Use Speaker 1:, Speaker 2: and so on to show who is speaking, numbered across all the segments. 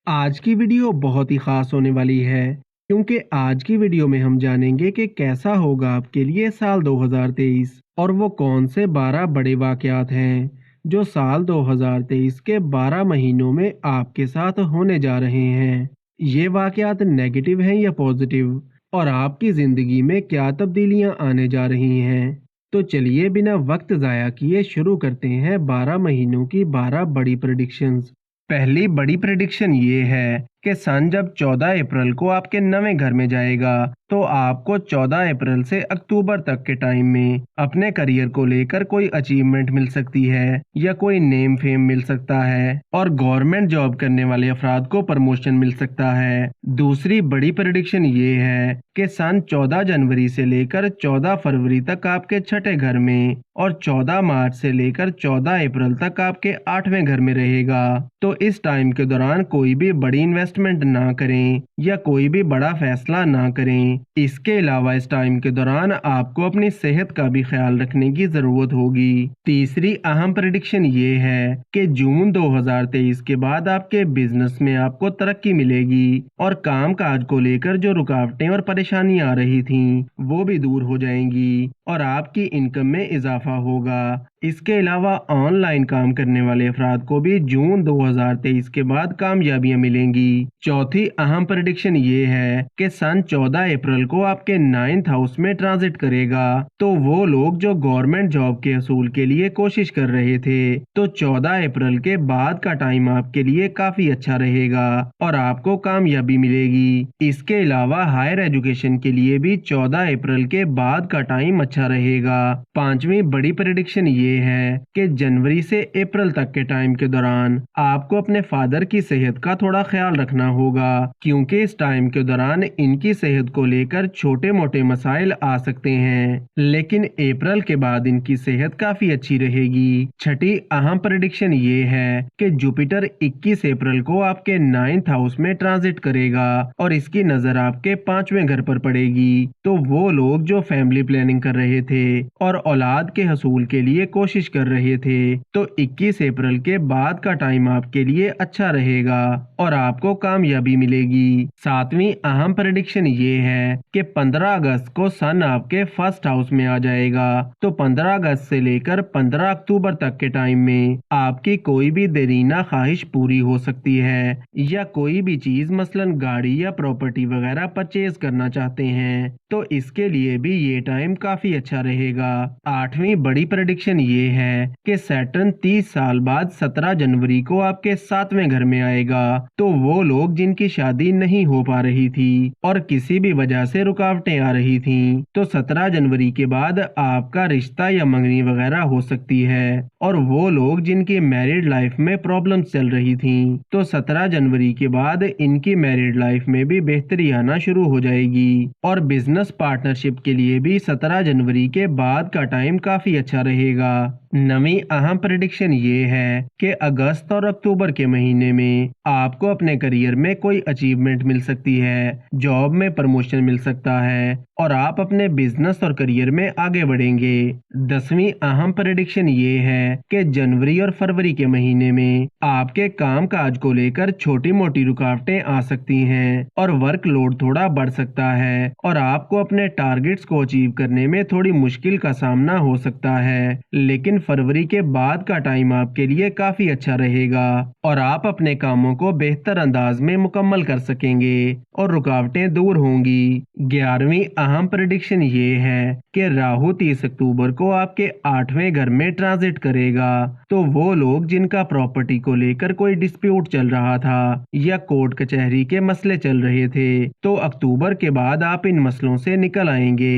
Speaker 1: आज की वीडियो बहुत ही खास होने वाली है क्योंकि आज की वीडियो में हम जानेंगे कि कैसा होगा आपके लिए साल 2023 और वो कौन से 12 बड़े वाकयात हैं जो साल 2023 के 12 महीनों में आपके साथ होने जा रहे हैं। ये वाकयात नेगेटिव हैं या पॉजिटिव और आपकी ज़िंदगी में क्या तब्दीलियां आने जा रही हैं। तो चलिए बिना वक्त ज़ाया किए शुरू करते हैं 12 महीनों की 12 बड़ी प्रेडिक्शंस। पहली बड़ी प्रेडिक्शन ये है कि सन जब 14 अप्रैल को आपके नए घर में जाएगा तो आपको 14 अप्रैल से अक्टूबर तक के टाइम में अपने करियर को लेकर कोई अचीवमेंट मिल सकती है या कोई नेम फेम मिल सकता है और गवर्नमेंट जॉब करने वाले अफराद को प्रमोशन मिल सकता है। दूसरी बड़ी प्रेडिक्शन ये है कि सन 14 जनवरी से लेकर 14 फरवरी तक आपके छठे घर में और 14 मार्च से लेकर 14 अप्रैल तक आपके 8वें घर में रहेगा। तो इस टाइम के दौरान कोई भी बड़ी इन्वेस्टमेंट ना करें या कोई भी बड़ा फैसला ना करें। इसके अलावा इस टाइम के दौरान आपको अपनी सेहत का भी ख्याल रखने की जरूरत होगी। तीसरी अहम प्रेडिक्शन ये है कि जून 2023 के बाद आपके बिजनेस में आपको तरक्की मिलेगी और काम काज को लेकर जो रुकावटें और परेशानियां आ रही थीं वो भी दूर हो जाएंगी और आपकी इनकम में इजाफा होगा। इसके अलावा ऑनलाइन काम करने वाले अफराद को भी जून 2023 के बाद कामयाबियां मिलेंगी। चौथी अहम प्रेडिक्शन ये है कि सन 14 अप्रैल को आपके 9th हाउस में ट्रांजिट करेगा। तो वो लोग जो गवर्नमेंट जॉब के हसूल के लिए कोशिश कर रहे थे तो 14 अप्रैल के बाद का टाइम आपके लिए काफी अच्छा रहेगा और आपको कामयाबी मिलेगी। इसके अलावा हायर एजुकेशन के लिए भी 14 अप्रैल के बाद का टाइम अच्छा रहेगा। पांचवी बड़ी प्रेडिक्शन ये है कि जनवरी से अप्रैल तक के टाइम के दौरान आपको अपने फादर की सेहत का थोड़ा ख्याल रखना होगा क्योंकि इस टाइम के दौरान इनकी सेहत को लेकर छोटे मोटे मसाइल आ सकते हैं, लेकिन अप्रैल के बाद इनकी सेहत काफी अच्छी रहेगी। छठी अहम प्रेडिक्शन ये है कि जुपिटर 21 अप्रैल को आपके 9th हाउस में ट्रांजिट करेगा और इसकी नजर आपके 5वें घर पर पड़ेगी। तो वो लोग जो फैमिली प्लानिंग कर रहे थे और औलाद के हसूल के लिए कोशिश कर रहे थे तो 21 अप्रैल के बाद का टाइम आपके लिए अच्छा रहेगा और आपको कामयाबी मिलेगी। सातवीं अहम प्रेडिक्शन ये है कि 15 अगस्त को सन आपके फर्स्ट हाउस में आ जाएगा। तो 15 अगस्त से लेकर 15 अक्टूबर तक के टाइम में आपकी कोई भी देरीना ख्वाहिश पूरी हो सकती है या कोई भी चीज मसलन गाड़ी या प्रॉपर्टी वगैरह परचेज करना चाहते हैं तो इसके लिए भी ये टाइम काफी अच्छा रहेगा। आठवीं बड़ी प्रेडिक्शन ये है कि सैटर्न 30 साल बाद 17 जनवरी को आपके 7वें घर में आएगा। तो वो लोग जिनकी शादी नहीं हो पा रही थी और किसी भी वजह से रुकावटें आ रही थीं तो 17 जनवरी के बाद आपका रिश्ता या मंगनी वगैरह हो सकती है। और वो लोग जिनकी मैरिड लाइफ में प्रॉब्लम्स चल रही थीं तो 17 जनवरी के बाद इनकी मैरिड लाइफ में भी बेहतरी आना शुरू हो जाएगी। और बिजनेस पार्टनरशिप के लिए भी 17 जनवरी के बाद का टाइम काफी अच्छा रहेगा। नवीं अहम प्रेडिक्शन ये है कि अगस्त और अक्टूबर के महीने में आपको अपने करियर में कोई अचीवमेंट मिल सकती है, जॉब में प्रमोशन मिल सकता है और आप अपने बिजनेस और करियर में आगे बढ़ेंगे। 10वीं अहम प्रेडिक्शन ये है कि जनवरी और फरवरी के महीने में आपके काम काज को लेकर छोटी मोटी रुकावटें आ सकती हैं और वर्कलोड थोड़ा बढ़ सकता है और आपको अपने टारगेट्स को अचीव करने में थोड़ी मुश्किल का सामना हो सकता है, लेकिन फरवरी के बाद का टाइम आपके लिए काफी अच्छा रहेगा और आप अपने कामों को बेहतर अंदाज में मुकम्मल कर सकेंगे और रुकावटें दूर होंगी। 11वीं अहम प्रेडिक्शन ये है कि राहु 30 अक्टूबर को आपके 8वें घर में ट्रांजिट करेगा। तो वो लोग जिनका प्रॉपर्टी को लेकर कोई डिस्प्यूट चल रहा था या कोर्ट कचहरी के मसले चल रहे थे तो अक्टूबर के बाद आप इन मसलों से निकल आएंगे।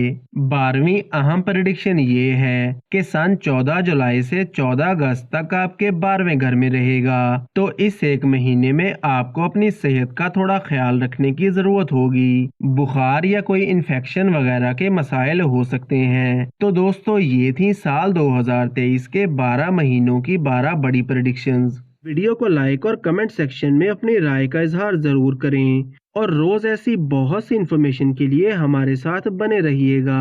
Speaker 1: 12वीं अहम प्रेडिक्शन ये है कि सन 14 जुलाई से 14 अगस्त तक आपके 12वें घर में रहेगा। तो इस एक महीने में आपको अपनी सेहत का थोड़ा ख्याल रखने की जरूरत होगी। बुखार या कोई इन्फेक्शन वगैरह के मसाइल हो सकते हैं। तो दोस्तों ये थी साल 2023 के 12 महीनों की 12 बड़ी प्रेडिक्शंस। वीडियो को लाइक और कमेंट सेक्शन में अपनी राय का इजहार जरूर करें और रोज ऐसी बहुत सी इन्फॉर्मेशन के लिए हमारे साथ बने रहिएगा।